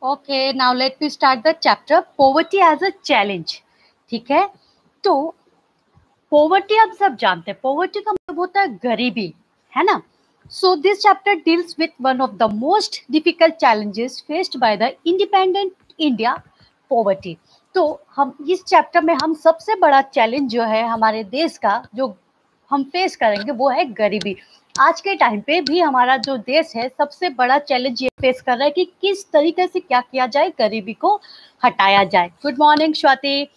Okay, now let me start the chapter poverty as a challenge. ठीक है, तो poverty आप सब जानते हैं, पॉवर्टी का मतलब होता है गरीबी, है ना। So this chapter deals with one of the most difficult challenges faced by the independent India, poverty. तो हम इस चैप्टर में हम सबसे बड़ा चैलेंज जो है हमारे देश का, जो हम फेस करेंगे वो है गरीबी। आज के टाइम पे भी हमारा जो देश है सबसे बड़ा चैलेंज ये फेस कर रहा है कि किस तरीके से क्या किया जाए, गरीबी को हटाया जाए। Good morning Swati.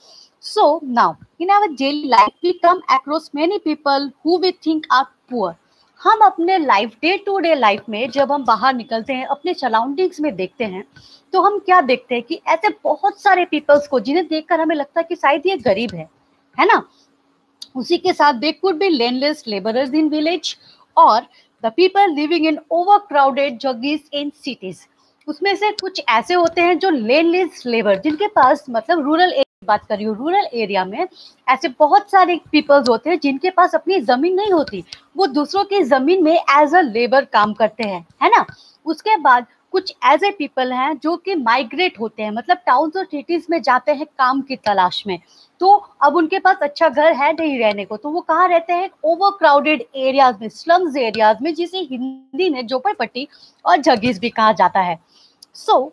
So now, in our daily life, we come across many people who we think are poor. हम अपने life day to day life में जब हम बाहर निकलते हैं, अपने सराउंडिंग्स में देखते हैं, तो हम क्या देखते हैं कि ऐसे बहुत सारे पीपल्स को जिन्हें देखकर हमें लगता है कि शायद ये गरीब है ना। उसी के साथ they could be landless labourers in village और the people living in overcrowded jhuggis in cities. उसमें से कुछ ऐसे होते हैं जो लैंडलेस लेबर, जिनके पास मतलब रूरल बात कर रही हूँ, रूरल एरिया में ऐसे बहुत सारे पीपल्स होते हैं जिनके पास अपनी जमीन नहीं होती, वो दूसरों की जमीन में एज अ लेबर काम करते हैं, है ना। उसके बाद कुछ ऐसे पीपल हैं जो कि माइग्रेट होते हैं, मतलब टाउन्स और सिटीज में जाते हैं काम की तलाश में। तो अब उनके पास अच्छा घर है नहीं रहने को, तो वो कहाँ रहते हैं, ओवर क्राउडेड एरियाज में, स्लम्स एरियाज में, जिसे हिंदी में झोपड़पट्टी और झगीज भी कहा जाता है। सो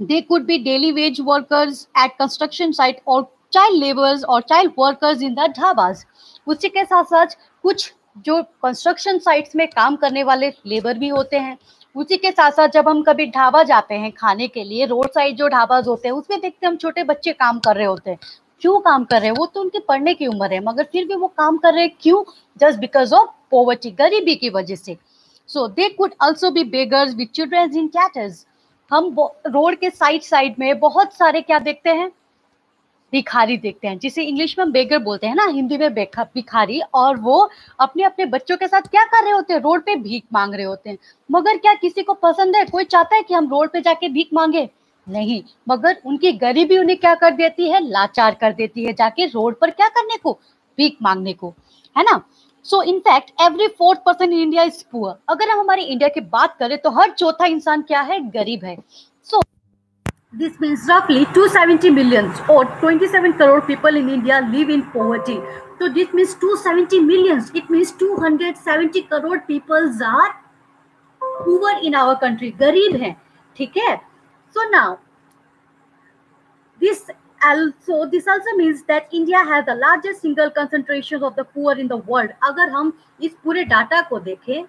they could be daily wage workers at construction site or child laborers or child workers in the dhabas। उसी के साथ साथ कुछ जो कंस्ट्रक्शन साइट्स में काम करने वाले लेबर भी होते हैं। उसी के साथ साथ जब हम कभी ढाबा जाते हैं खाने के लिए, रोड साइड जो ढाबाज होते हैं उसमें देखते हैं हम छोटे बच्चे काम कर रहे होते हैं। क्यों काम कर रहे हैं, वो तो उनकी पढ़ने की उम्र है, मगर फिर भी वो काम कर रहे हैं, क्यों, जस्ट बिकॉज ऑफ पॉवर्टी, गरीबी की वजह से। So they could also be beggars with children in caters. हम रोड के साइड साइड में बहुत सारे क्या देखते हैं, भिखारी देखते हैं, जिसे इंग्लिश में हम बेगर बोलते हैं ना, हिंदी में भिखारी। और वो अपने अपने बच्चों के साथ क्या कर रहे होते हैं, रोड पे भीख मांग रहे होते हैं। मगर क्या किसी को पसंद है, कोई चाहता है कि हम रोड पे जाके भीख मांगे? नहीं, मगर उनकी गरीबी उन्हें क्या कर देती है, लाचार कर देती है, जाके रोड पर क्या करने को, भीख मांगने को, है ना। So in fact every fourth person in India is poor. अगर हम हमारी इंडिया की बात करें तो हर चौथा इंसान क्या है, गरीब है। सो this means roughly 270 millions or 27 crore people in India live in poverty. So this means 270 millions. It means 270 crore people are poor in our country. गरीब हैं, ठीक है। So now this also means that India has the largest single concentration of the poor in the world. अगर हम इस पूरे data को देखें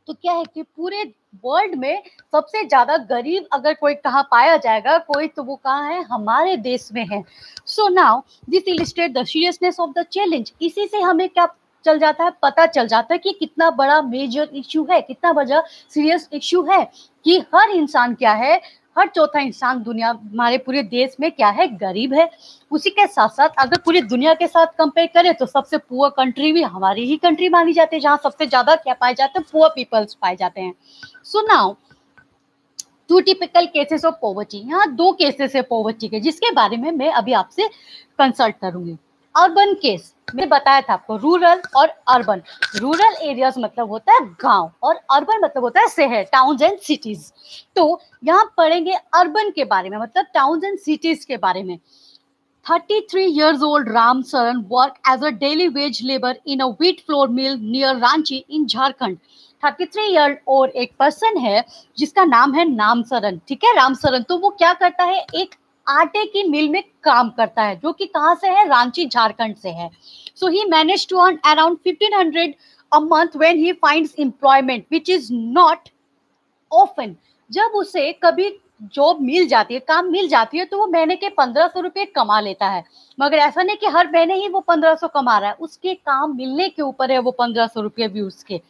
तो क्या है कि पूरे वर्ल्ड में सबसे ज्यादा गरीब अगर कोई कहाँ पाया जाएगा कोई, तो वो कहाँ है, हमारे देश में है। So now this illustrate the seriousness of the challenge. इसी से हमें क्या चल जाता है, पता चल जाता है कि कितना बड़ा मेजर इश्यू है, कितना बड़ा सीरियस इश्यू है कि हर इंसान क्या है, हर चौथा इंसान दुनिया हमारे पूरे देश में क्या है, गरीब है। उसी के साथ साथ अगर पूरी दुनिया के साथ कंपेयर करें तो सबसे पुअर कंट्री भी हमारी ही कंट्री मानी जाती है, जहां सबसे ज्यादा क्या पाए जाते हैं, पुअर पीपल्स पाए जाते हैं। So now two typical cases of poverty. यहाँ दो केसेस है पॉवर्टी के, जिसके बारे में मैं अभी आपसे कंसल्ट करूंगी। अर्बन केस, मैंने बताया था आपको, रूरल और अर्बन। रूरल एरियाज मतलब होता है गांव और अर्बन मतलब होता है शहर, टाउन्स एंड सिटीज। तो यहाँ पढ़ेंगे अर्बन के बारे में, मतलब टाउन्स एंड सिटीज के बारे में। 33 years old Ram Saran worked as a daily wage labor in a wheat flour mill near Ranchi in Jharkhand। 33 year और एक पर्सन है जिसका नाम है नाम सरन, ठीक है, राम सरन। तो वो क्या करता है, एक आटे की मिल में काम करता है, जो कि कहाँ से है, रांची झारखंड से है। So he manage to earn around 1500 a month when he finds employment which is not often। जब उसे कभी जॉब मिल जाती है, काम मिल जाती है, तो वो महीने के 1500 रुपये कमा लेता है। मगर ऐसा नहीं कि हर महीने ही वो 1500 कमा रहा है, उसके काम मिलने के ऊपर है वो 1500 रुपये भी उसके।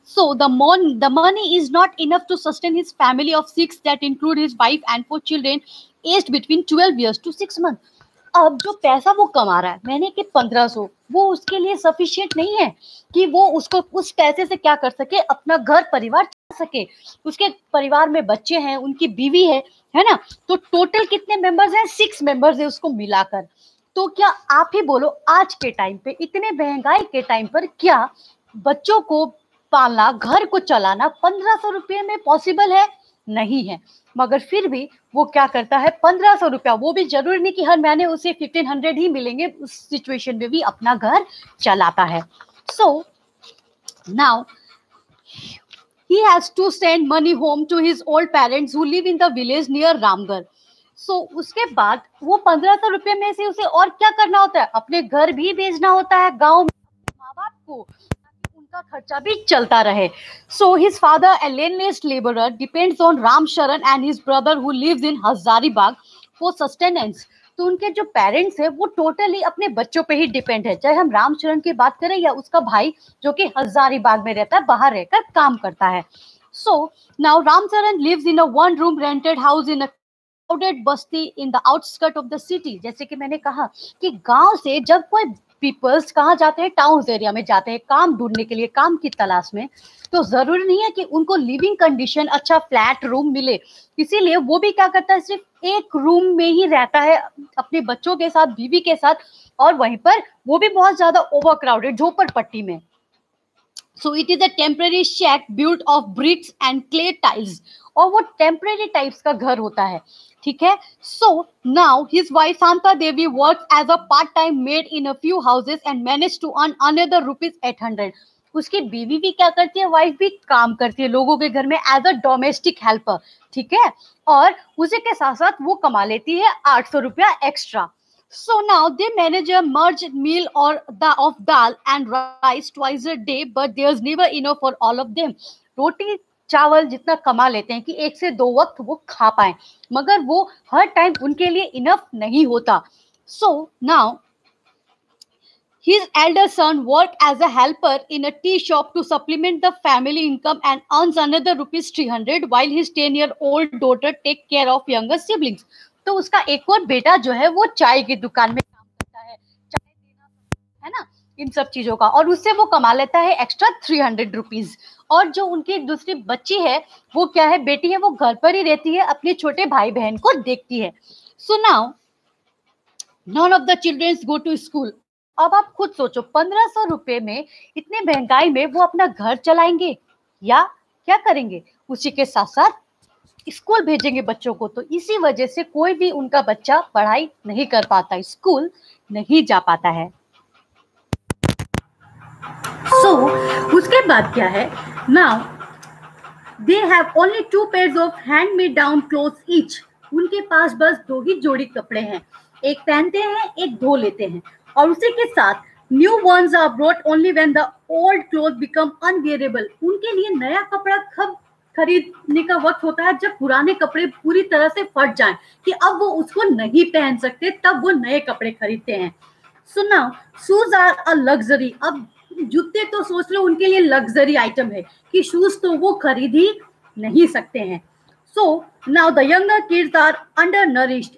So the money is not enough to sustain his family of 6 that include his wife and 4 children aged between 12 years to 6 months। अब जो पैसा वो कमा रहा है महीने के 1500, वो उसके लिए सफिशिएंट नहीं है कि वो उसको उस पैसे से क्या कर सके, अपना घर परिवार चला सके। उसके परिवार में बच्चे हैं, उनकी बीवी है ना। तो टोटल कितने मेंबर्स हैं, 6 मेंबर्स है उसको मिलाकर। तो क्या आप ही बोलो, आज के टाइम पे, इतने महंगाई के टाइम पर, क्या बच्चों को पालना, घर को चलाना 1500 रुपये में पॉसिबल है? नहीं है, मगर फिर भी वो क्या करता है 1500 रुपया, वो भी जरूरी नहीं कि हर महीने उसे 1500 ही मिलेंगे, उस सिचुएशन में भी अपना घर चलाता है. So now he has to send money home to his old parents who live in the village near Ramgarh. So उसके बाद वो 1500 रुपये में से उसे और क्या करना होता है, अपने घर भी भेजना होता है गांव में अपने माँ बाप को, ताकि उनका खर्चा भी चलता रहे. So his father, a landless laborer, depends on Ram Sharan and his brother who lives in Hazaribagh for sustenance. तो उनके जो पेरेंट्स है वो टोटली अपने बच्चों पे ही डिपेंड है, चाहे हम रामचरण की बात करें या उसका भाई जो कि हजारीबाग में रहता है, बाहर रहकर काम करता है. So now Ramcharan lives in a one room rented house in a crowded basti in the outskirt of the city. जैसे कि मैंने कहा कि गांव से जब कोई पीपल्स कहाँ जाते हैं, टाउन एरिया में जाते हैं काम ढूंढने के लिए, काम की तलाश में, तो जरूरी नहीं है कि उनको लिविंग कंडीशन अच्छा फ्लैट रूम मिले. इसीलिए वो भी क्या करता है, सिर्फ एक रूम में ही रहता है अपने बच्चों के साथ, बीवी के साथ, और वहीं पर वो भी बहुत ज्यादा ओवर क्राउडेड झोपड़पट्टी में. So it is a temporary shack built of bricks and clay tiles. और वो टेम्परेरी टाइप्स का घर होता है, ठीक है. So now his wife Shanta Devi works as a part time maid in a few houses and manage to earn another ₹800. उसकी बीवी भी क्या करती है, वाइफ भी काम करती है लोगों के घर में एज अ डोमेस्टिक हेल्पर, ठीक है, और उसी के साथ साथ वो कमा लेती है 800 रुपया extra. So now they manage a merged meal or of dal and rice twice a day, but there's never enough for all of them. रोटी चावल जितना कमा लेते हैं कि 1 से 2 वक्त वो खा पाए, मगर वो हर टाइम उनके लिए इनफ नहीं होता. So now his elder son worked as a helper in a tea shop to supplement the family income and earns another ₹300 while his 10-year-old daughter take care of younger siblings. तो उसका एक और बेटा जो है वो चाय की दुकान में काम करता है, चाय देना है ना, इन सब चीजों का, और उससे वो कमा लेता है एक्स्ट्रा ₹300. और जो उनकी दूसरी बच्ची है वो क्या है, बेटी है, वो घर पर ही रहती है, अपने छोटे भाई बहन को देखती है. So now none of the childrens go to school. अब आप खुद सोचो 1500 रुपए में, इतने महंगाई में वो अपना घर चलाएंगे या क्या करेंगे, उसी के साथ साथ स्कूल भेजेंगे बच्चों को. तो इसी वजह से कोई भी उनका बच्चा पढ़ाई नहीं कर पाता, स्कूल नहीं जा पाता है. सो उसके बाद क्या है, now they have only 2 pairs of hand made down clothes each. उनके पास बस 2 ही जोड़ी कपड़े हैं, एक पहनते हैं एक धो लेते हैं, और उसी के साथ new ones are brought only when the old cloth become unwearable. उनके लिए नया कपड़ा कब खरीदने का वक्त होता है, जब पुराने कपड़े पूरी तरह से फट जाएं कि अब वो उसको नहीं पहन सकते, तब वो नए कपड़े खरीदते हैं. So now shoes are a luxury. अब जूते तो सोच लो उनके लिए लग्जरी आइटम है कि शूज तो वो खरीद ही नहीं सकते हैं. So now the younger kids are under nourished.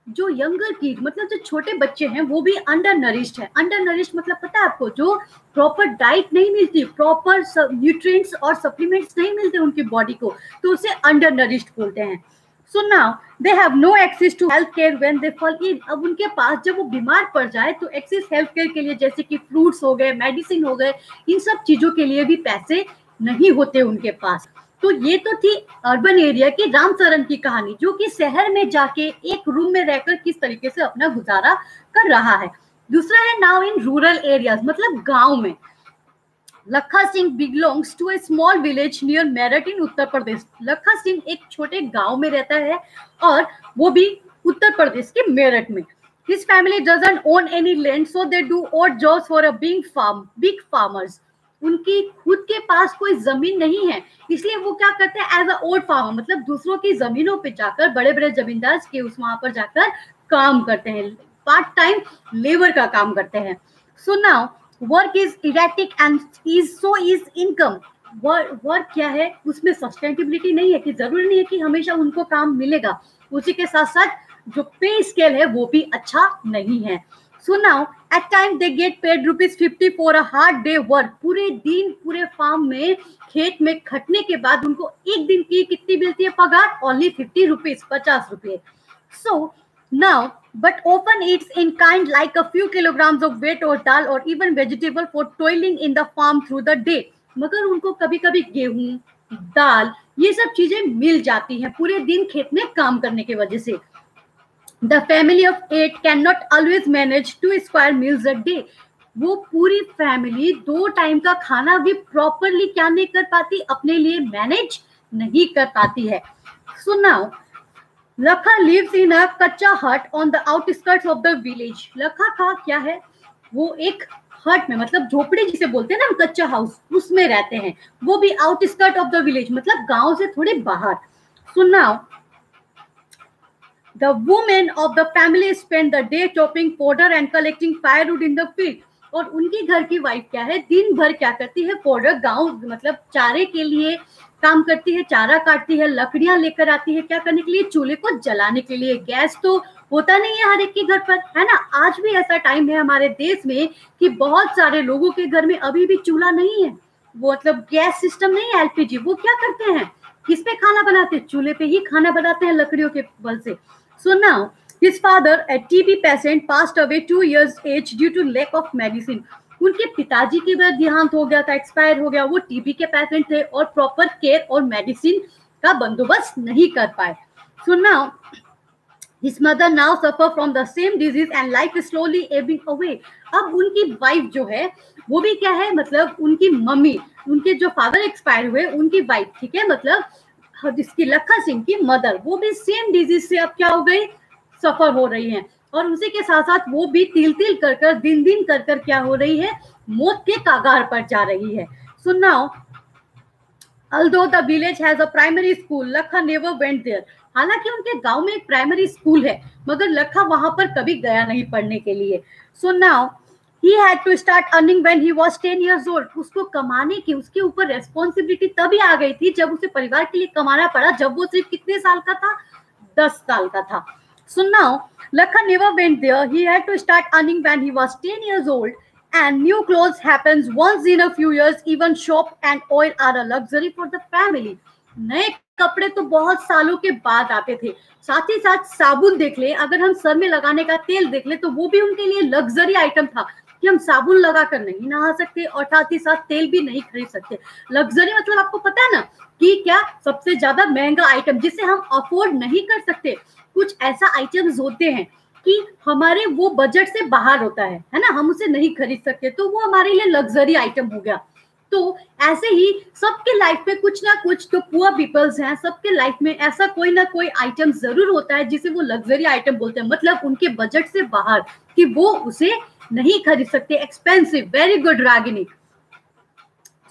जो यंगर किड मतलब जो छोटे बच्चे हैं वो भी अंडर नरिश्ड है. अंडर नरिश्ड मतलब पता है आपको, जो प्रॉपर डाइट नहीं मिलती, प्रॉपर न्यूट्रिएंट्स और सप्लीमेंट्स नहीं मिलते उनकी बॉडी को, तो उसे अंडर नरिश्ड बोलते हैं. So now they have no access to health care when they fall in. अब उनके पास जब वो बीमार पड़ जाए तो एक्सेस हेल्थ केयर के लिए, जैसे कि फ्रूट्स हो गए, मेडिसिन हो गए, इन सब चीजों के लिए भी पैसे नहीं होते उनके पास. तो ये तो थी अर्बन एरिया की रामचरण की कहानी, जो कि शहर में जाके एक रूम में रहकर किस तरीके से अपना गुजारा कर रहा है. दूसरा है नाउ इन रूरल एरियाज, मतलब गांव में. Lakha Singh belongs to a small village near Meerut in Uttar Pradesh. Lakha Singh एक छोटे गांव में रहता है और वो भी उत्तर प्रदेश के मेरठ में. His family doesn't own any land, so they do odd jobs for a big farmers. उनकी खुद के पास कोई जमीन नहीं है, इसलिए वो क्या करते हैं एज अ ओड फार्मर, मतलब दूसरों की जमीनों पे जाकर, बड़े बड़े जमींदार के उस वहां पर जाकर काम करते हैं, पार्ट टाइम लेबर का काम करते हैं. So now work is erratic and is income. Work क्या है, उसमें सस्टेनेबिलिटी नहीं है, कि जरूरी नहीं है कि हमेशा उनको काम मिलेगा. उसी के साथ साथ जो पे स्केल है वो भी अच्छा नहीं है. So now at time they get paid ₹50 for a hard day work. पूरे दिन पूरे फार्म में खेत में खटने के बाद उनको एक दिन की कितनी मिलती है पगार, only ₹50, 50 रुपए. So now but often eats in kind like a few kilograms of wheat or dal or even vegetable for toiling in the farm through the day. मगर उनको कभी कभी गेहूं, दाल ये सब चीजें मिल जाती हैं पूरे दिन खेत में काम करने की वजह से। The family of 8 can not always manage 2 square meals a day. वो पूरी फैमिली 2 टाइम का खाना भी प्रॉपरली क्या नहीं कर पाती, अपने लिए मैनेज नहीं कर पाती है। सो नाउ लखा लिव्स इन अ कच्चा हट on the outskirts of the village. लखा का क्या है, वो एक हट में, मतलब झोपड़ी जिसे बोलते हैं ना हम, कच्चा हाउस, उसमें रहते हैं, वो भी आउटस्कर्ट ऑफ द विलेज, मतलब गांव से थोड़े बाहर। सो now the women of the family spend the day chopping powder and collecting firewood in the field. और उनकी घर की वाइफ क्या है, दिन भर क्या करती है, पाउडर, गांव मतलब चारे के लिए काम करती है, चारा काटती है, लकड़ियां लेकर आती है, क्या करने के लिए, चूल्हे को जलाने के लिए। गैस तो होता नहीं है हर एक के घर पर, है ना। आज भी ऐसा टाइम है हमारे देश में कि बहुत सारे लोगों के घर में अभी भी चूल्हा नहीं है, वो मतलब गैस सिस्टम नहीं है, एलपीजी। वो क्या करते हैं, किस पे खाना बनाते हैं, चूल्हे पे ही खाना बनाते हैं लकड़ियों के बल से। So now his father, a TB patient, passed away 2 years age due to lack of medicine. उनके पिताजी की वह देहांत हो गया था, एक्सपायर हो गया। वो टीबी के पेशेंट थे और प्रॉपर केयर और मेडिसिन का बंदोबस्त नहीं कर पाए। So now his mother now suffer from the same disease and life is slowly ebbing away. अब उनकी वाइफ जो है वो भी क्या है, मतलब उनकी मम्मी, उनके जो फादर एक्सपायर हुए उनकी वाइफ, ठीक है, मतलब जिसकी लखा सिंह की मदर, वो भी सेम डिजीज से अब क्या हो गई, सफर हो रही हैं। और उसी के साथ साथ वो भी तिल तिल कर कर, दिन दिन कर कर क्या हो रही है, मौत के कगार पर जा रही है। So now although the village has a primary school, लखा never went there. हालांकि उनके गांव में एक प्राइमरी स्कूल है, मगर लखा वहां पर कभी गया नहीं पढ़ने के लिए। So now he had to start earning when he was 10 years old. उसको कमाने की, उसके ऊपर रेस्पॉन्सिबिलिटी तभी आ गई थी जब उसे परिवार के लिए कमाना पड़ा, जब वो सिर्फ कितने साल का था, 10 साल का था। So now Lakha never went there. He had to start earning when he was 10 years old. And new clothes happens once in a few years. Even shop and oil are a luxury for the family. नए कपड़े तो बहुत सालों के बाद आते थे। साथ ही साथ साबुन देख ले, अगर हम सर में लगाने का तेल देख ले, तो वो भी उनके लिए लग्जरी आइटम था कि हम साबुन लगाकर नहीं नहा सकते और साथ ही साथ तेल भी नहीं खरीद सकते। लग्जरी मतलब आपको पता है ना कि क्या, सबसे ज्यादा महंगा आइटम जिसे हम अफोर्ड नहीं कर सकते। कुछ ऐसा आइटम्स होते हैं कि हमारे वो बजट से बाहर होता है ना, हम उसे नहीं खरीद सकते, तो वो हमारे लिए लग्जरी आइटम हो गया। तो ऐसे ही सबके लाइफ में कुछ ना कुछ, जो पुअर पीपल्स हैं सबके लाइफ में ऐसा कोई ना कोई आइटम जरूर होता है जिसे वो लग्जरी आइटम बोलते हैं, मतलब उनके बजट से बाहर, कि वो उसे नहीं खरीद सकते, expensive. Very good Ragini.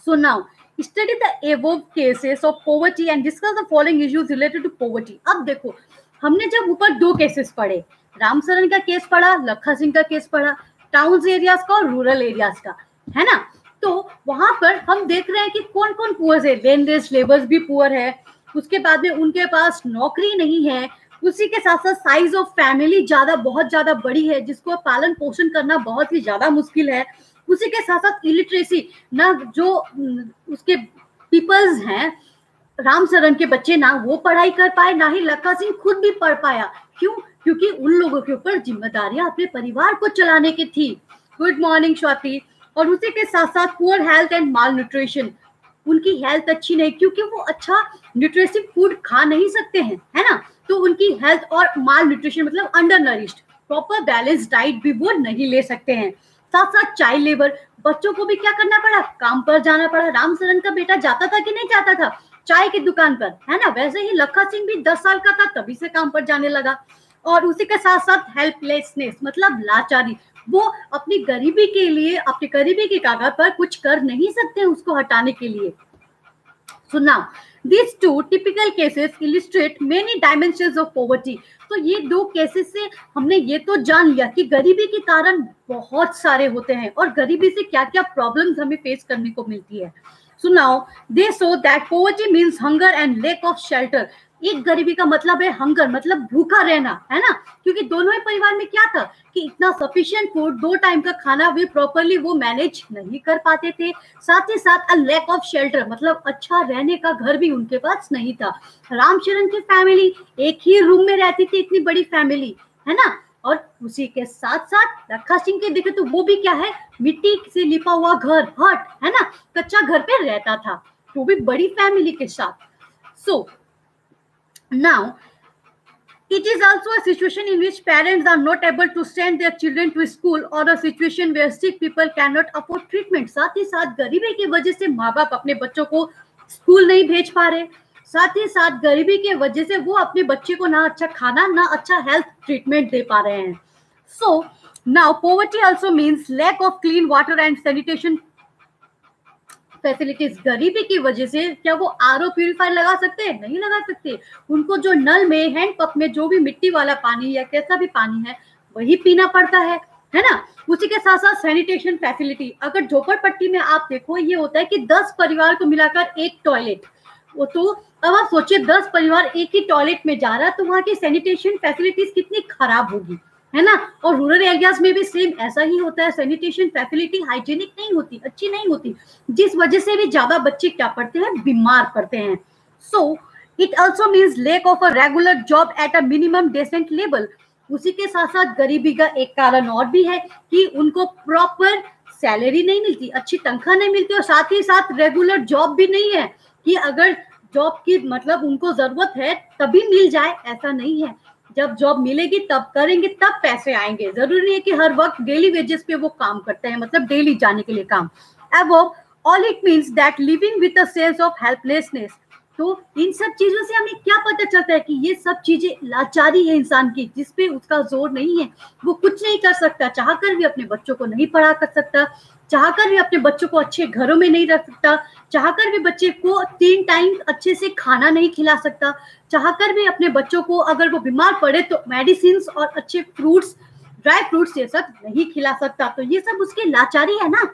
So now study the above cases of poverty and discuss the following issues related to poverty. अब देखो, हमने जब ऊपर 2 केसेस पढ़े, रामसरन का केस पढ़ा, लखा सिंह का केस पढ़ा, टाउन्स एरियाज का और रूरल एरियाज का, है ना। तो वहां पर हम देख रहे हैं कि कौन कौन पुअर है। लैंडलेस लेबर्स भी पुअर है, उसके बाद में उनके पास नौकरी नहीं है, उसी के साथ साथ साइज ऑफ फैमिली बहुत ज्यादा बड़ी है जिसको पालन पोषण करना बहुत ही ज्यादा मुश्किल है। उसी के साथ साथ इलिटरेसी ना, जो उसके पीपल्स हैं, रामसरन के बच्चे, ना वो पढ़ाई कर पाए, ना ही लखा सिंह खुद भी पढ़ पाया। क्यों? क्योंकि उन लोगों के ऊपर जिम्मेदारियां अपने परिवार को चलाने की थी। Good morning Swati. और उसी के साथ साथ poor health and mall nutrition, उनकी हेल्थ अच्छी नहीं, क्योंकि वो अच्छा न्यूट्रिटिव फूड खा नहीं सकते हैं, है ना। तो उनकी हेल्थ और माल न्यूट्रिशन मतलब under nourished, proper balance diet भी वो नहीं ले सकते हैं। साथ साथ चाइल्ड लेबर, बच्चों को भी क्या करना पड़ा, काम पर जाना पड़ा। रामसरन का बेटा जाता था कि नहीं जाता था चाय की दुकान पर, है ना। वैसे ही लखा सिंह भी 10 साल का था तभी से काम पर जाने लगा। और उसी के साथ साथ हेल्पलेसनेस मतलब लाचारी, वो अपनी गरीबी के लिए, अपनी गरीबी की कागज पर कुछ कर नहीं सकते उसको हटाने के लिए। So now these two typical cases illustrate many dimensions of poverty. तो ये 2 केसेस से हमने ये तो जान लिया कि गरीबी के कारण बहुत सारे होते हैं और गरीबी से क्या क्या प्रॉब्लम्स हमें फेस करने को मिलती है। So now they show that poverty means hunger and lack of shelter. एक गरीबी का मतलब है हंगर, मतलब भूखा रहना, है ना। क्योंकि दोनों ही परिवार में क्या था कि इतना सफिशिएंट फूड, 2 टाइम का खाना भी प्रॉपरली वो मैनेज नहीं कर पाते थे। साथ ही साथ लैक ऑफ शेल्टर मतलब अच्छा रहने का घर भी उनके पास नहीं था। रामचरण की फैमिली एक ही रूम में रहती थी, इतनी बड़ी फैमिली, है ना। और उसी के साथ साथ लखा सिंह के देखे तो वो भी क्या है, मिट्टी से लिपा हुआ घर, हट, है ना, कच्चा घर पे रहता था, वो भी बड़ी फैमिली के साथ। So now it is also a situation in which parents are not able to send their children to school, or a situation where sick people cannot afford treatment. साथ ही साथ गरीबी की वजह से माँ बाप अपने बच्चों को स्कूल नहीं भेज पा रहे, साथ ही साथ गरीबी के वजह से वो अपने बच्चे को ना अच्छा खाना ना अच्छा हेल्थ ट्रीटमेंट दे पा रहे हैं. So now poverty also means lack of clean water and sanitation facilities. गरीबी की वजह से क्या वो आरओ प्यूरिफायर लगा सकते हैं? नहीं लगा सकते. उनको जो नल में हैंडपंप में जो भी मिट्टी वाला पानी या कैसा भी पानी है वही पीना पड़ता है ना. उसी के साथ साथ सैनिटेशन फैसिलिटी. अगर झोपड़पट्टी में आप देखो ये होता है कि 10 परिवार को मिलाकर एक टॉयलेट, वो तो अब आप सोचिए 10 परिवार एक ही टॉयलेट में जा रहा है तो वहां की सैनिटेशन फैसिलिटीज कितनी खराब होगी, है ना. और रूरल एरियाज में भी सेम ऐसा ही होता है. सैनिटेशन फैसिलिटी हाइजीनिक नहीं होती, अच्छी नहीं होती, जिस वजह से भी ज्यादा बच्चे क्या पड़ते हैं, बीमार पड़ते हैं. So it also means lack of a regular job at a minimum decent level. उसी के साथ साथ गरीबी का एक कारण और भी है कि उनको प्रॉपर सैलरी नहीं मिलती, अच्छी तनख्वाह नहीं मिलती, और साथ ही साथ रेगुलर जॉब भी नहीं है कि अगर जॉब की मतलब उनको जरूरत है तभी मिल जाए, ऐसा नहीं है. जब जॉब मिलेगी तब करेंगे, तब पैसे आएंगे. जरूरी है कि हर वक्त डेली वेजेस पे वो काम करते हैं, मतलब डेली जाने के लिए काम. Above all it means that living with a sense of helplessness. तो इन सब चीजों से हमें क्या पता चलता है कि ये सब चीजें लाचारी है इंसान की, जिसपे उसका जोर नहीं है. वो कुछ नहीं कर सकता, चाहकर भी अपने बच्चों को नहीं पढ़ा कर सकता, चाहकर भी अपने बच्चों को अच्छे घरों में नहीं रख सकता, चाहकर भी बच्चे को 3 टाइम अच्छे से खाना नहीं खिला सकता, चाहकर भी अपने बच्चों को अगर वो बीमार पड़े तो मेडिसिन और अच्छे फ्रूट्स, ड्राई फ्रूट्स ये सब नहीं खिला सकता. तो ये सब उसकी लाचारी है ना.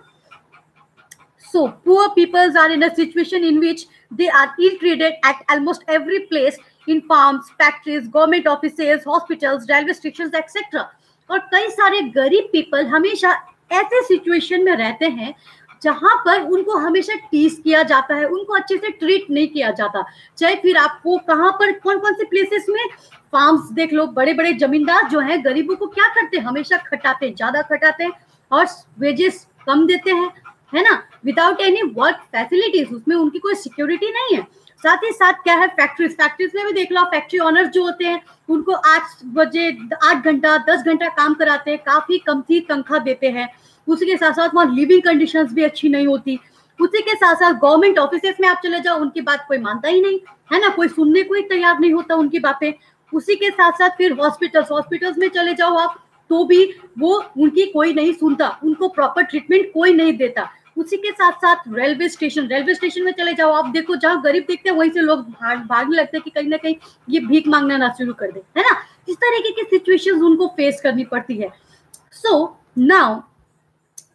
So poor peoples are in a situation in which they are ill-treated at almost every place, in farms, factories, government offices, hospitals, railway stations, etc. और कई सारे गरीब पीपल हमेशा ऐसे सिचुएशन में रहते हैं जहां पर उनको हमेशा टीज किया जाता है, उनको अच्छे से ट्रीट नहीं किया जाता. चाहे फिर आपको कहां पर कौन कौन से प्लेसेस में, फार्म्स देख लो, बड़े बड़े जमींदार जो हैं गरीबों को क्या करते हैं, हमेशा खटाते हैं, ज्यादा खटाते हैं और वेजेस कम देते हैं, है ना, विदाउट एनी वर्क फैसिलिटीज. उसमें उनकी कोई सिक्योरिटी नहीं है. साथ ही साथ क्या है, फैक्ट्रीज में भी देख लो, फैक्ट्री ओनर्स जो होते हैं उनको 8 घंटा 10 घंटा काम कराते हैं, काफी कमती तनख्वाह देते हैं. उसी के साथ साथ वहाँ लिविंग कंडीशंस भी अच्छी नहीं होती. उसी के साथ साथ गवर्नमेंट ऑफिसेस में आप चले जाओ, उनकी बात कोई मानता ही नहीं, है ना, कोई सुनने को ही तैयार नहीं होता उनकी बातें. उसी के साथ साथ फिर हॉस्पिटल्स में चले जाओ आप, तो भी वो उनकी कोई नहीं सुनता, उनको प्रॉपर ट्रीटमेंट कोई नहीं देता. उसी के साथ साथ रेलवे स्टेशन में चले जाओ आप, देखो जहाँ गरीब देखते हैं वहीं से लोग भागने लगते हैं कि कहीं ना कहीं ये भीख मांगना ना शुरू कर दे, है ना. इस तरीके की सिचुएशंस उनको फेस करनी पड़ती है. So now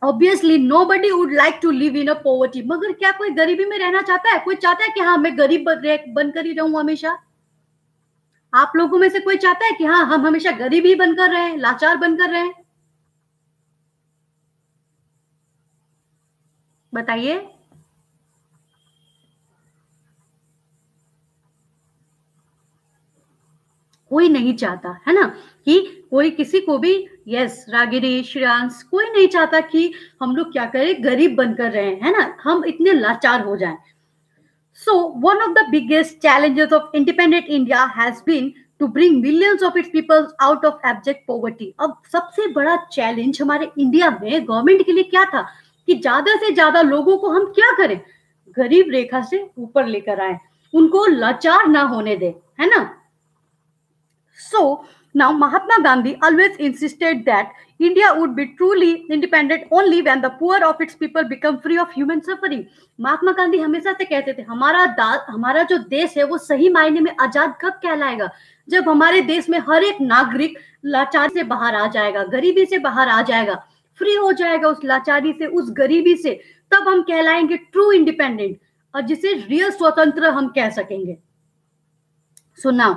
obviously nobody would like to live in a poverty. मगर क्या कोई गरीबी में रहना चाहता है? कोई चाहता है कि हाँ मैं गरीब बनकर ही रहूं हमेशा? आप लोगों में से कोई चाहता है कि हाँ हम हमेशा गरीब ही बनकर रहे, लाचार बनकर रहे? बताइए. कोई नहीं चाहता, है ना, कि कोई किसी को भी, यस रागिनी, श्रेयांश, कोई नहीं चाहता कि हम लोग क्या करें, गरीब बनकर रहे, है ना, हम इतने लाचार हो जाएं. So one of the biggest challenges of independent India has been to bring millions of its people out of abject poverty. अब सबसे बड़ा चैलेंज हमारे इंडिया में गवर्नमेंट के लिए क्या था कि ज्यादा से ज्यादा लोगों को हम क्या करें, गरीब रेखा से ऊपर लेकर आए, उनको लाचार ना होने दे, है ना. So now Mahatma Gandhi always insisted that India would be truly independent only when the poor of its people become free of human suffering. Mahatma Gandhi हमेशा से कहते थे हमारा जो देश है वो सही मायने में आजाद कब कहलाएगा, जब हमारे देश में हर एक नागरिक लाचारी से बाहर आ जाएगा, गरीबी से बाहर आ जाएगा, फ्री हो जाएगा उस लाचारी से, उस गरीबी से, तब हम कहलाएंगे ट्रू इंडिपेंडेंट, और जिसे रियल स्वतंत्र हम कह सकेंगे. So now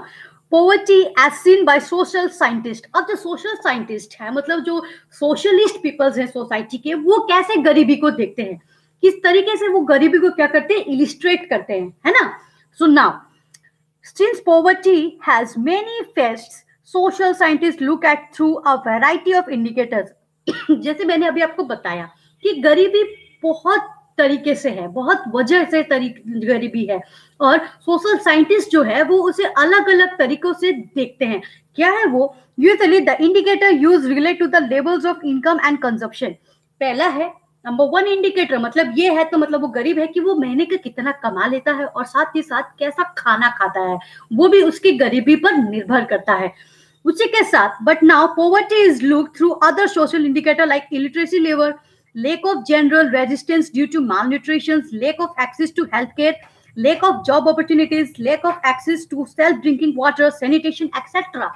poverty as seen by social scientist. अब जो सोशल साइंटिस्ट है, मतलब जो सोशलिस्ट पीपल्स हैं सोसाइटी के, वो कैसे गरीबी को देखते हैं, किस तरीके से वो गरीबी को क्या करते हैं, इलिस्ट्रेट करते हैं, है ना. So now since poverty has many fests, social scientist look at through a variety of indicators. जैसे मैंने अभी आपको बताया कि गरीबी बहुत तरीके से है, बहुत वजह से गरीबी है, और सोशल साइंटिस्ट जो है वो उसे अलग अलग तरीकों से देखते हैं। क्या है वो? Usually the indicator use relate to the levels of income and consumption. पहला है नंबर 1 इंडिकेटर, मतलब ये है तो मतलब वो गरीब है कि वो महीने का कितना कमा लेता है और साथ ही साथ कैसा खाना खाता है, वो भी उसकी गरीबी पर निर्भर करता है। उसी के साथ but now poverty is look through other social indicator like illiteracy level, lack of general resistance due to malnutrition, lack of access to healthcare, lack of job opportunities, lack of access to self drinking water, sanitation, etc.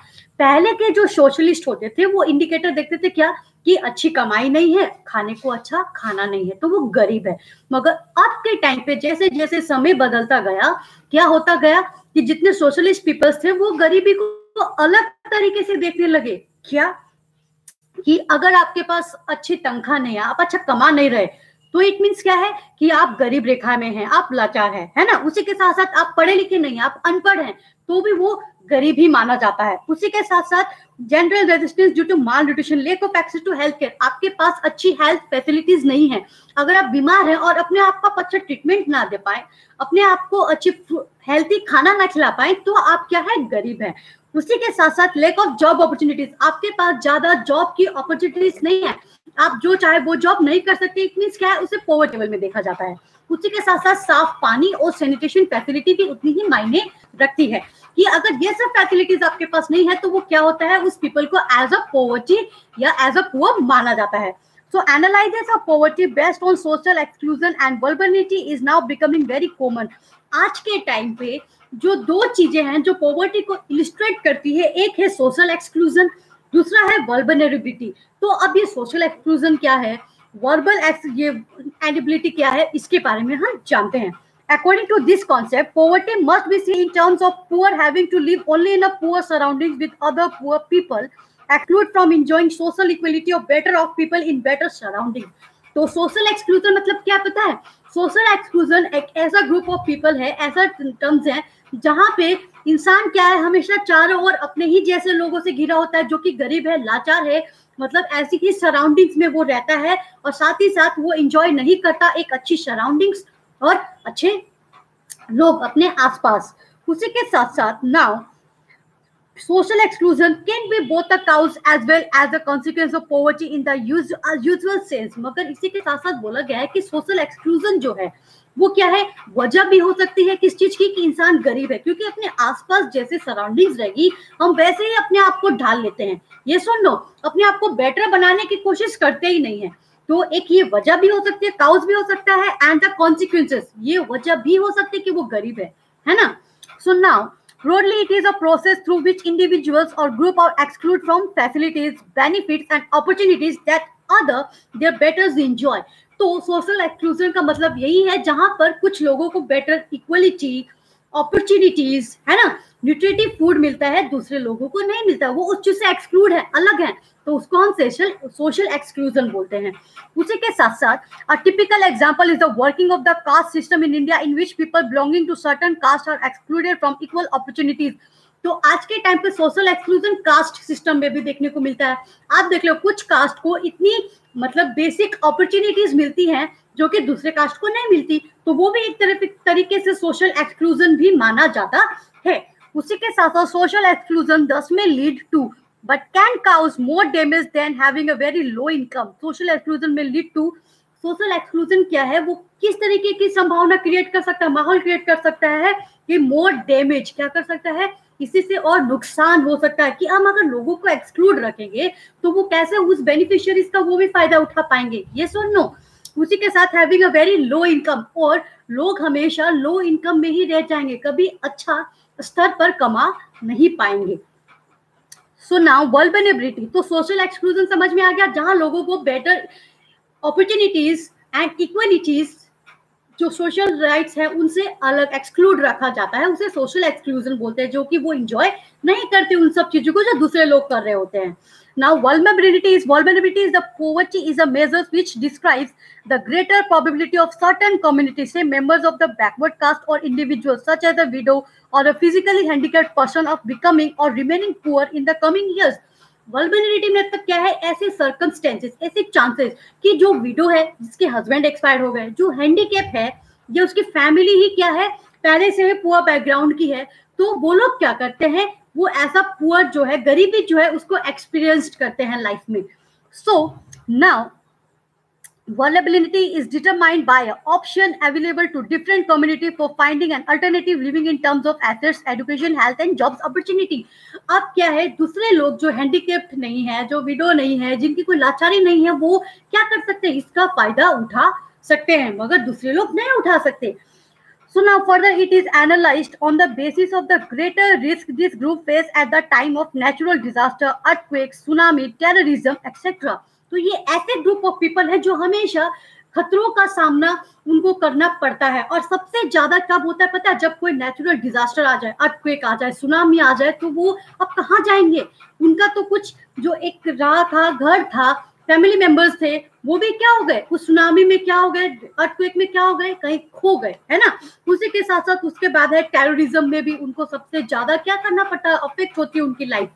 पहले के जो socialist होते थे वो indicator देखते थे क्या, कि अच्छी कमाई नहीं है, खाने को अच्छा खाना नहीं है, तो वो गरीब है। मगर अब के टाइम पे जैसे जैसे समय बदलता गया, क्या होता गया कि जितने सोशलिस्ट पीपल्स थे वो गरीबी को अलग तरीके से देखने लगे। क्या कि अगर आपके पास अच्छी तनख्वाह नहीं है, आप अच्छा कमा नहीं रहे, तो इट मीन्स क्या है कि आप गरीब रेखा में हैं, आप लाचार हैं, है ना। उसी के साथ साथ आप पढ़े लिखे नहीं, आप अनपढ़ हैं, तो भी वो गरीब ही माना जाता है। उसी के साथ साथ general resistance due to malnutrition, lack of access to health care, आपके पास अच्छी हेल्थ फैसिलिटीज नहीं है। अगर आप बीमार हैं और अपने आप को अच्छा ट्रीटमेंट ना दे पाए, अपने आप को अच्छी हेल्थी खाना ना खिला पाए, तो आप क्या है, गरीब है। उसी के साथ साथ लेक ऑफ जॉब अपॉर्चुनिटीज, आपके पास ज्यादा जॉब की अपॉर्चुनिटीज नहीं है, आप जो चाहे वो जॉब नहीं कर सकते, इट मींस क्या है, उसे पॉवर्टी लेवल में देखा जाता है। उसी के साथ साथ साफ पानी और सैनिटेशन फैसिलिटी भी उतनी ही मायने रखती है, कि अगर ये सब फैसिलिटीज आपके पास नहीं है तो वो क्या होता है, उस पीपल को एज अ पॉवर्टी या एज अ पुअर माना जाता है। So analysis of poverty based on social exclusion and vulnerability is now becoming very common. आज के टाइम पे जो दो चीजें हैं जो पॉवर्टी को इलिस्ट्रेट करती है, एक है सोशल एक्सक्लूजन, दूसरा है वल्नरेबिलिटी। तो अब ये सोशल एक्सक्लूजन क्या है, ये एलिजिबिलिटी क्या है, इसके बारे में हम जानते हैं। According to this concept, poverty must be seen in terms of poor having to live only in a poor surroundings with other poor people, exclude from enjoying social equality of better off people in better surroundings. तो social exclusion मतलब क्या पता है? Social exclusion एक ऐसा group of people है, ऐसा terms है जहां पे इंसान क्या है, हमेशा चारों ओर अपने ही जैसे लोगों से घिरा होता है, जो कि गरीब है, लाचार है, मतलब ऐसी ही सराउंडिंग्स में वो रहता है, और साथ ही साथ वो एंजॉय नहीं करता एक अच्छी सराउंडिंग्स और अच्छे लोग अपने आसपास। उसी के साथ साथ now social exclusion can be both a cause as well as a consequence of poverty in the usual sense। मगर इसी के साथ साथ बोला गया है कि सोशल एक्सक्लूजन जो है वो क्या है, वजह भी हो सकती है किस चीज की, कि इंसान गरीब है, क्योंकि अपने आसपास जैसे सराउंडिंग्स रहेगी हम वैसे ही अपने आप को ढाल लेते हैं। ये सुन लो, अपने आप को बेटर बनाने की कोशिश करते ही नहीं है। तो एक ये वजह भी हो सकती है, काउज भी हो सकता है, एंड द कॉन्सिक्वेंसेस, ये वजह भी हो सकती है कि वो गरीब है ना। So now broadly, it is a process through which individuals or group are excluded from facilities, benefits and opportunities that other their betters enjoy। तो सोशल एक्सक्लूजन का मतलब यही है जहां पर कुछ लोगों को बेटर इक्वलिटी, अपॉर्चुनिटीज, है ना, न्यूट्रिटिव फूड मिलता है, दूसरे लोगों को नहीं मिलता, वो उस चीज से एक्सक्लूड है, अलग है, तो उसको हम सोशल एक्सक्लूजन बोलते हैं। उसी के साथ साथ a typical example is the working of the caste system in India, in which people belonging to certain caste are excluded from equal opportunities. तो आज के टाइम पे सोशल एक्सक्लूजन कास्ट सिस्टम में भी देखने को मिलता है। आप देख लो, कुछ कास्ट को इतनी मतलब बेसिक अपॉर्चुनिटीज मिलती हैं जो कि दूसरे कास्ट को नहीं मिलती, तो वो भी एक तरीके से सोशल एक्सक्लूजन भी माना जाता है। उसी के साथ साथ social exclusion this may lead to but can cause more damage than having a very low income। Social exclusion में लीड टू, सोशल एक्सक्लूजन क्या है, वो किस तरीके की संभावना क्रिएट कर सकता है, माहौल क्रिएट कर सकता है कि मोर डैमेज क्या कर सकता है, इसी से और नुकसान हो सकता है, कि हम अगर लोगों को एक्सक्लूड रखेंगे तो वो कैसे उस बेनिफिशियरीज का वो भी फायदा उठा पाएंगे, ये सुनो। उसी के साथ having a very low income, और लोग हमेशा लो इनकम में ही रह जाएंगे, कभी अच्छा स्तर पर कमा नहीं पाएंगे। सो नाउ वल्नरेबिलिटी, तो सोशल एक्सक्लूजन समझ में आ गया, जहां लोगों को बेटर अपॉर्चुनिटीज एंड इक्वलिटीज, जो सोशल राइट्स है उनसे अलग एक्सक्लूड रखा जाता है, उसे सोशल एक्सक्लूजन बोलते हैं, जो कि वो एंजॉय नहीं करते उन सब चीजों को जो दूसरे लोग कर रहे होते हैं। Now vulnerability is the poverty is a measure which describes the greater probability of certain communities, say members of the backward caste or individuals such as a widow or a physically handicapped person, of becoming or remaining poor in the coming years। Vulnerability मतलब क्या है, ऐसे circumstances, ऐसे chances कि जो window है जिसके husband expire हो गए, जो हैंडीकैप है या उसकी फैमिली ही क्या है पहले से ही पुअर बैकग्राउंड की है, तो वो लोग क्या करते हैं, वो ऐसा पुअर जो है, गरीबी जो है उसको एक्सपीरियंस करते हैं लाइफ में. So now vulnerability is determined by an option available to different community for finding an alternative living in terms of assets, education, health and jobs opportunity. अब क्या है, दूसरे लोग जो हैंडीकैप्ड नहीं है, जो विडो नहीं है, जिनकी कोई लाचारी नहीं है, वो क्या कर सकते हैं, इसका फायदा उठा सकते हैं, मगर दूसरे लोग नहीं उठा सकते. So now further it is analyzed on the basis of the greater risk this group face at the time of natural disaster, earthquake, tsunami, terrorism, etc. तो ये ऐसे ग्रुप ऑफ पीपल है जो हमेशा खतरों का सामना उनको करना पड़ता है. और सबसे ज्यादा कब होता है पता है, जब कोई नेचुरल डिजास्टर आ जाए, अर्थक्वेक आ जाए, सुनामी आ जाए, तो वो अब कहाँ जाएंगे, उनका तो कुछ जो एक राह था, घर था, फैमिली मेंबर्स थे, वो भी क्या हो गए, उस सुनामी में क्या हो गए, अर्थक्वेक में क्या हो गए, कहीं खो गए, है ना. उसी के साथ साथ उसके बाद है टेररिज्म में भी उनको सबसे ज्यादा क्या करना पड़ता है, अफेक्ट होती है उनकी life.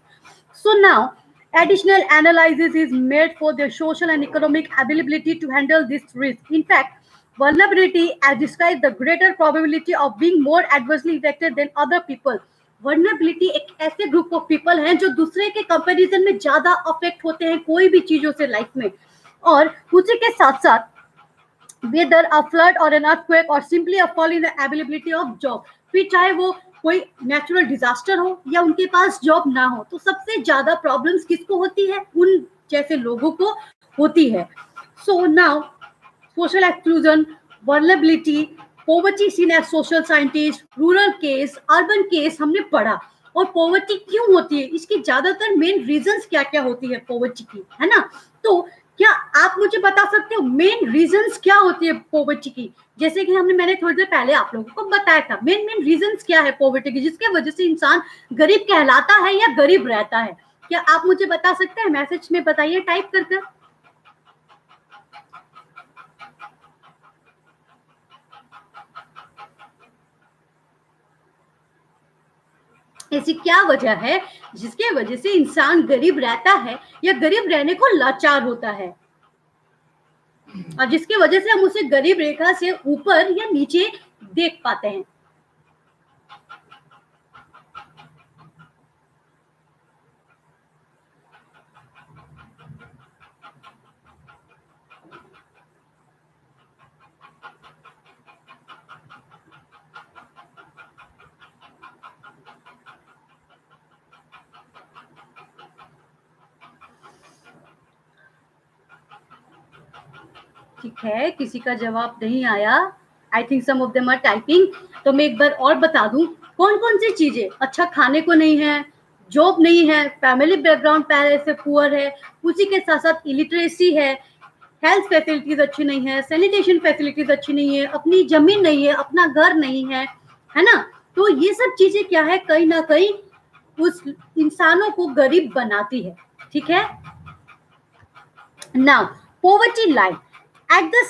So now additional analysis is made for their social and economic availability to handle this risk. In fact, vulnerability as described the greater probability of being more adversely affected than other people. Vulnerability एक ऐसे group of people हैं जो दूसरे के comparison में ज्यादा affect होते हैं कोई भी चीजों से लाइफ में. और उसी के साथ साथ whether a flood or an earthquake or simply a fall in the availability of job, फिर चाहे वो कोई नेचुरल डिजास्टर हो या उनके पास जॉब ना हो, तो सबसे ज्यादा प्रॉब्लम्स किसको होती है, उन जैसे लोगों को होती है. So now social exclusion, vulnerability, poverty seen as social scientist, rural case, urban case हमने पढ़ा. और पॉवर्टी क्यों होती है, इसकी ज्यादातर मेन रीजंस क्या क्या होती है पॉवर्टी की, है ना. तो क्या आप मुझे बता सकते हो मेन रीजंस क्या होती है पॉवर्टी की, जैसे कि मैंने थोड़ी देर पहले आप लोगों को बताया था मेन रीजंस क्या है पॉवर्टी की, जिसके वजह से इंसान गरीब कहलाता है या गरीब रहता है. क्या आप मुझे बता सकते हैं, मैसेज में बताइए टाइप करके. ऐसी क्या वजह है जिसके वजह से इंसान गरीब रहता है या गरीब रहने को लाचार होता है, और जिसकी वजह से हम उसे गरीब रेखा से ऊपर या नीचे देख पाते हैं. ठीक है, किसी का जवाब नहीं आया. I think some of them are typing. तो मैं एक बार और बता दूं कौन कौन सी चीजें, अच्छा खाने को नहीं है, जॉब नहीं है, फैमिली बैकग्राउंड पहले से पुअर है, उसी के साथ साथ इलिटरेसी है, हेल्थ फैसिलिटीज अच्छी नहीं है, सैनिटेशन फैसिलिटीज अच्छी नहीं है, अपनी जमीन नहीं है, अपना घर नहीं है, है ना. तो ये सब चीजें क्या है, कहीं ना कहीं उस इंसानों को गरीब बनाती है. ठीक है. Now poverty line at the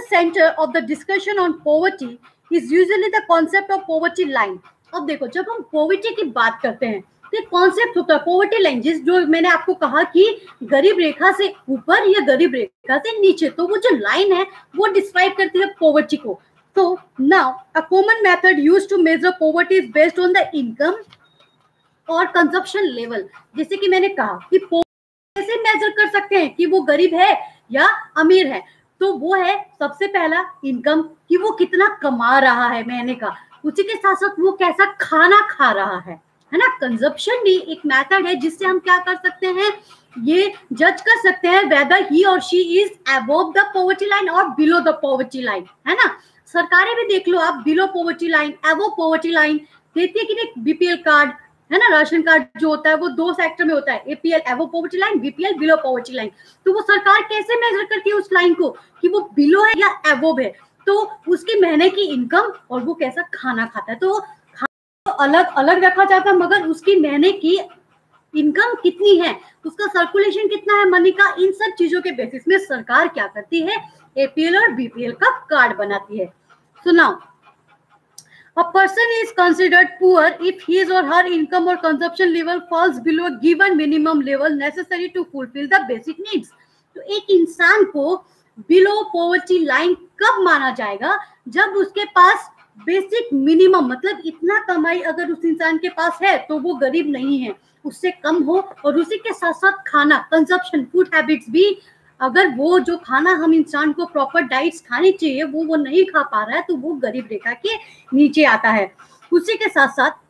center of the discussion on poverty is usually the concept of poverty line. अब देखो, जब हम पॉवर्टी की बात करते हैं तो एक कॉन्सेप्ट होता है पॉवर्टी लाइन, जिस जो मैंने आपको कहा कि गरीब रेखा से ऊपर या गरीब रेखा से नीचे, तो वो जो लाइन है वो डिस्क्राइब करती है पॉवर्टी को. तो now a common method used to measure poverty is based on the income और कंजप्शन लेवल. जैसे कि मैंने कहा कि कैसे मेजर कर सकते हैं कि वो गरीब है या अमीर है, तो वो है सबसे पहला इनकम, कि वो कितना कमा रहा है महीने का, उसी के साथ साथ वो कैसा खाना खा रहा है ना. कंजप्शन भी एक मेथड है जिससे हम क्या कर सकते हैं, ये जज कर सकते हैं वेदर ही और she is above the poverty line और बिलो द पॉवर्टी लाइन, है ना. सरकारें भी देख लो आप, below poverty line, above poverty line देती है कि नहीं. बीपीएल कार्ड है ना, राशन कार्ड जो होता है वो 2 सेक्टर में होता है, APL above poverty line, BPL below poverty line. तो वो सरकार कैसे मेजर करती है उस लाइन को कि वो बिलो है या अबव है, तो उसकी महीने की इनकम और वो कैसा खाना खाता है. तो खाना अलग अलग रखा जाता है, मगर उसकी महीने की इनकम कितनी है, उसका सर्कुलेशन कितना है मनी का, इन सब चीजों के बेसिस में सरकार क्या करती है, एपीएल और बीपीएल का कार्ड बनाती है. सुनाओ, A person is considered poor if his or her income or consumption level falls below a given minimum level necessary to fulfill the basic needs. तो एक इंसान को बिलो पॉवर्टी लाइन कब माना जाएगा? जब उसके पास बेसिक मिनिमम, मतलब इतना कमाई अगर उस इंसान के पास है तो वो गरीब नहीं है, उससे कम हो, और उसी के साथ साथ खाना, कंजप्शन, फूड हैबिट्स भी, अगर वो जो खाना हम इंसान को प्रॉपर डाइट्स खानी चाहिए वो नहीं खा पा रहा है तो वो गरीब रेखा के नीचे आता है। उसी के साथ साथ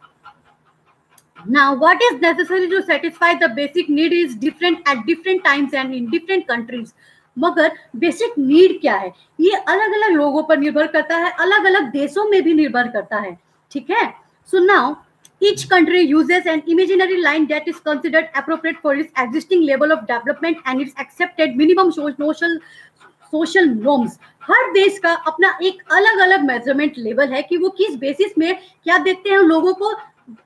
now what is necessary to satisfy the basic need is different at different times and in different countries. मगर बेसिक नीड क्या है ये अलग अलग लोगों पर निर्भर करता है, अलग अलग देशों में भी निर्भर करता है, ठीक है। So now each country uses an imaginary line that is considered appropriate for its existing level of development and its accepted minimum social norms. हर देश का अपना एक अलग अलग मेजरमेंट लेवल है कि वो किस बेसिस में क्या देखते हैं, लोगों को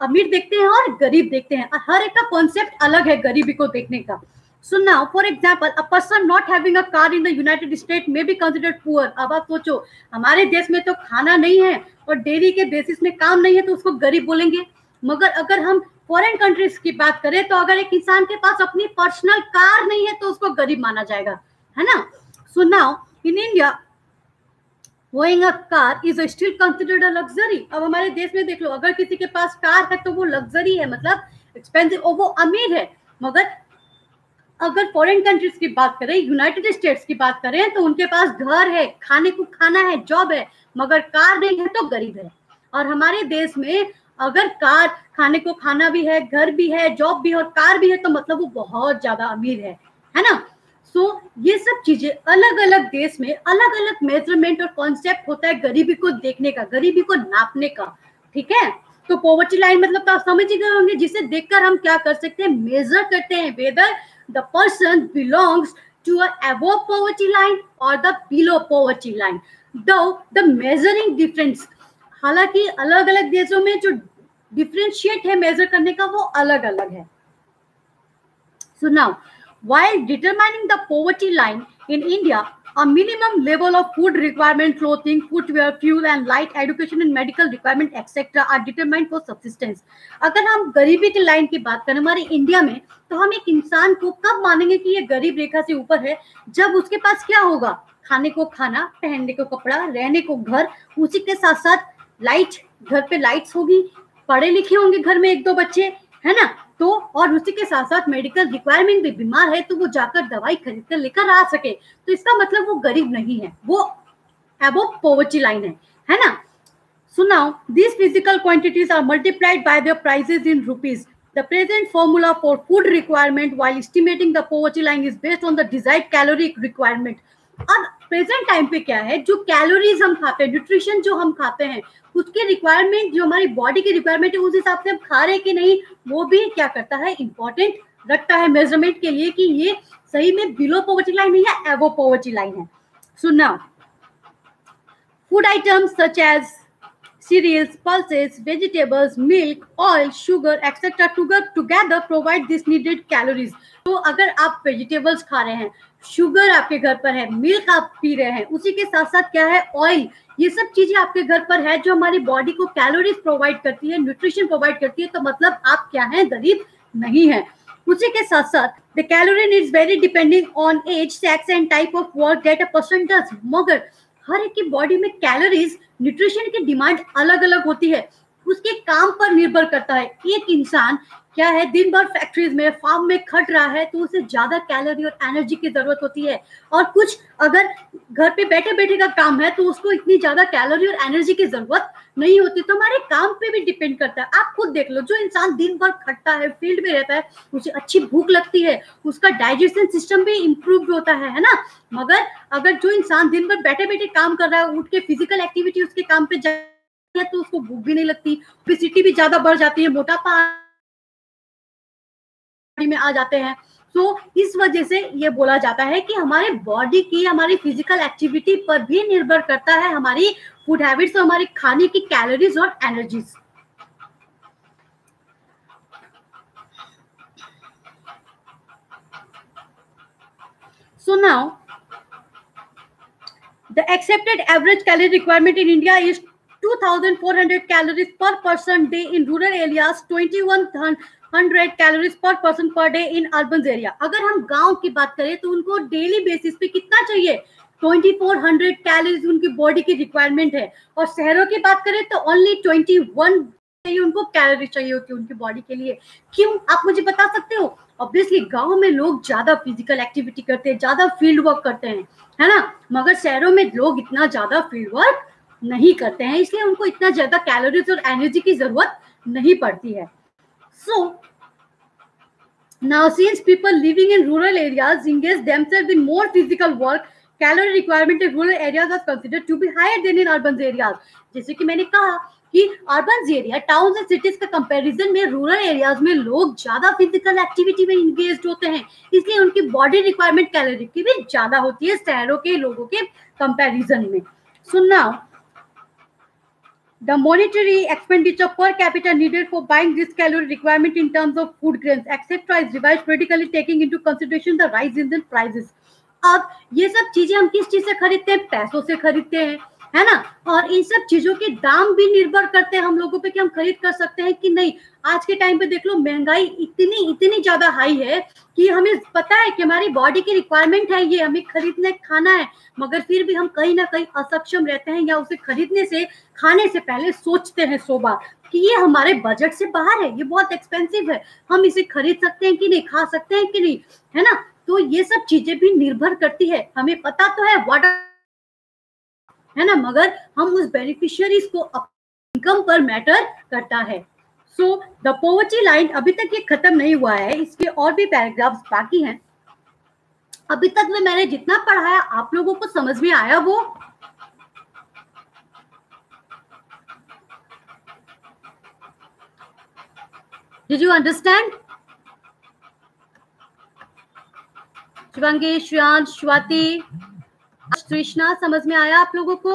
अमीर देखते हैं और गरीब देखते हैं। हर एक का कॉन्सेप्ट अलग है गरीबी को देखने का। So now, for example, a person not having a car in the United States may be considered poor. अब आप सोचो, हमारे देश में तो खाना नहीं है और डेली के बेसिस में काम नहीं है तो उसको गरीब बोलेंगे। मगर अगर हम फॉरेन कंट्रीज की बात करें तो अगर एक इंसान के पास अपनी पर्सनल कार नहीं है तो उसको गरीब माना जाएगा, है ना। So now in India owning a car is still considered a luxury. अब हमारे देश में देख लो, अगर किसी के पास कार है तो वो लग्जरी है, मतलब एक्सपेंसिव, और वो अमीर है। मगर अगर फॉरेन कंट्रीज की बात करें, यूनाइटेड स्टेट्स की बात करें, तो उनके पास घर है, खाने को खाना है, जॉब है, मगर कार नहीं है तो गरीब है। और हमारे देश में अगर कार, खाने को खाना भी है, घर भी है, जॉब भी है और कार भी है तो मतलब वो बहुत ज्यादा अमीर है ना। सो ये सब चीजें अलग अलग देश में अलग अलग मेजरमेंट और कॉन्सेप्ट होता है गरीबी को देखने का, गरीबी को नापने का, ठीक है। तो पॉवर्टी लाइन मतलब तो आप समझ ही गए होंगे, जिसे देखकर हम क्या कर सकते हैं, मेजर करते हैं weather the person belongs to a above poverty line or the below poverty line. Though the measuring difference, हालांकि अलग अलग देशों में जो डिफरेंशिएट है मेजर करने का वो अलग अलग है। So now, while determining the poverty line in India, a minimum level of food requirement, clothing, footwear, fuel and light, education and medical requirement etc. are determined for subsistence. अगर हम गरीबी की लाइन की बात करें हमारे इंडिया में, तो हम एक इंसान को कब मानेंगे कि ये गरीब रेखा से ऊपर है, जब उसके पास क्या होगा, खाने को खाना, पहनने को कपड़ा, रहने को घर, उसी के साथ साथ लाइट, घर पे लाइट्स होगी, पढ़े लिखे होंगे घर में एक दो बच्चे, है ना। तो और उसी के साथ साथ मेडिकल रिक्वायरमेंट भी, बीमार है तो वो जाकर दवाई खरीद कर लेकर आ सके, तो इसका मतलब वो गरीब नहीं है, वो अबव पॉवर्टी लाइन है ना। So now these physical quantities are multiplied by their prices in rupees. The present formula for food requirement while estimating the poverty line is based on the desired caloric requirement. अब present time पे क्या है, जो calories हम खाते हैं, nutrition जो हम खाते हैं, उसके रिक्वायरमेंट, जो हमारी बॉडी की रिक्वायरमेंट है उस हिसाब से हम खा रहे हैं कि नहीं, वो भी क्या करता है, इंपॉर्टेंट रखता है मेजरमेंट के लिए कि ये सही में बिलो पॉवर्टी लाइन है या एबो पॉवर्टी लाइन है। So now food items such as cereals, pulses, vegetables, milk, oil, sugar, etc. together provide this needed calories. तो अगर आप वेजिटेबल्स खा रहे हैं, शुगर आपके घर पर है, मिल्क आप पी रहे हैं, उसी के साथ साथ क्या है, ऑयल, ये सब चीजें आपके घर पर है जो हमारी बॉडी को कैलोरीज प्रोवाइड करती है, न्यूट्रिशन प्रोवाइड करती है, तो मतलब आप क्या है, गरीब नहीं है। उसी के साथ साथ the calorie needs vary depending on age, sex and type of work that a person does. मगर हर एक की बॉडी में कैलोरीज, न्यूट्रिशन की डिमांड अलग अलग होती है, उसके काम पर निर्भर करता है। एक इंसान क्या है, दिन भर फैक्ट्रीज में, फार्म में खट रहा है तो उसे ज्यादा कैलोरी और एनर्जी की जरूरत होती है, और कुछ अगर घर पे बैठे बैठे का काम है तो उसको इतनी ज्यादा कैलोरी और एनर्जी की जरूरत नहीं होती। तो हमारे काम पे भी डिपेंड करता है। आप खुद देख लो, जो इंसान दिन भर खटता है, फील्ड में रहता है, उसे अच्छी भूख लगती है, उसका डाइजेशन सिस्टम भी इम्प्रूव होता है ना। मगर अगर जो इंसान दिन भर बैठे बैठे काम कर रहा है, उठ के फिजिकल एक्टिविटी उसके काम पे जाती है तो उसको भूख भी नहीं लगती, ओबेसिटी भी ज्यादा बढ़ जाती है, मोटापा में आ जाते हैं। तो इस वजह से ये बोला जाता है कि हमारे बॉडी की, हमारी फिजिकल एक्टिविटी पर भी निर्भर करता है हमारी फूड हैबिट्स और हमारी खाने की कैलोरीज और energies. So now the accepted average calorie requirement in India is 2400 calories per person day in rural areas, 2100 calories per person per day in urban area. अगर हम गांव की बात करें तो उनको डेली बेसिस पे कितना चाहिए? 2400 कैलोरीज उनकी बॉडी की रिक्वायरमेंट है, और शहरों की बात करें तो ओनली 21 चाहिए उनको, कैलोरी चाहिए होती है उनकी बॉडी के लिए. क्यों, आप मुझे बता सकते हो? ऑब्वियसली गांव में लोग ज्यादा फिजिकल एक्टिविटी करते हैं, ज्यादा फील्ड वर्क करते हैं, है ना, मगर शहरों में लोग इतना ज्यादा फील्ड वर्क नहीं करते हैं, इसलिए उनको इतना ज्यादा कैलोरीज और एनर्जी की जरूरत नहीं पड़ती है. सो now since people living in rural areas engage themselves in more physical work, calorie requirement in rural areas is considered to be higher than in urban areas. जैसे कि मैंने कहा कि urban area, town and cities का comparison में rural areas में लोग ज्यादा फिजिकल एक्टिविटी में इंगेज होते हैं, इसलिए उनकी बॉडी रिक्वायरमेंट कैलोरी की भी ज्यादा होती है शहरों के लोगों के कंपैरिजन में. So now the monetary expenditure per capita needed for buying this calorie requirement in terms of food grains etc is revised critically taking into consideration the rise in the prices. अब ये सब चीजें हम किस चीज से खरीदते हैं? पैसों से खरीदते हैं, है ना, और इन सब चीजों के दाम भी निर्भर करते हैं हम लोगों पे कि हम खरीद कर सकते हैं कि नहीं. आज के टाइम पे देख लो, महंगाई इतनी ज्यादा हाई है कि हमें पता है कि हमारी बॉडी की रिक्वायरमेंट है, ये हमें खरीदने खाना है, मगर फिर भी हम कहीं ना कहीं असक्षम रहते हैं या उसे खरीदने से, खाने से पहले सोचते हैं 100 बार कि ये हमारे बजट से बाहर है, ये बहुत एक्सपेंसिव है, हम इसे खरीद सकते हैं कि नहीं, खा सकते हैं कि नहीं, है ना. तो ये सब चीजें भी निर्भर करती है. हमें पता तो है व्हाट, है ना, मगर हम उस बेनिफिशियरीज को इनकम पर मैटर करता है. सो द पॉवर्टी लाइन, अभी तक ये खत्म नहीं हुआ है, इसके और भी पैराग्राफ्स बाकी हैं. अभी तक में मैंने जितना पढ़ाया आप लोगों को समझ में आया वो? Did you understand? Shivangi, Shreyansh, Swati, Krishna, समझ में आया आप लोगों को?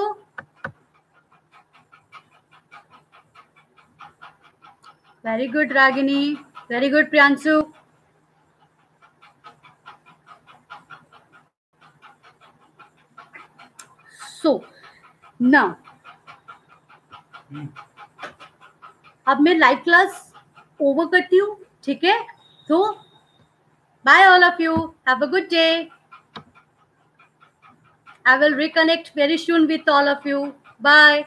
Very good Ragini, very good Priyanshu. So now अब मैं लाइव क्लास ओवर करती हूँ, ठीक है? तो bye all of you, have a good day. I will reconnect very soon with all of you. Bye.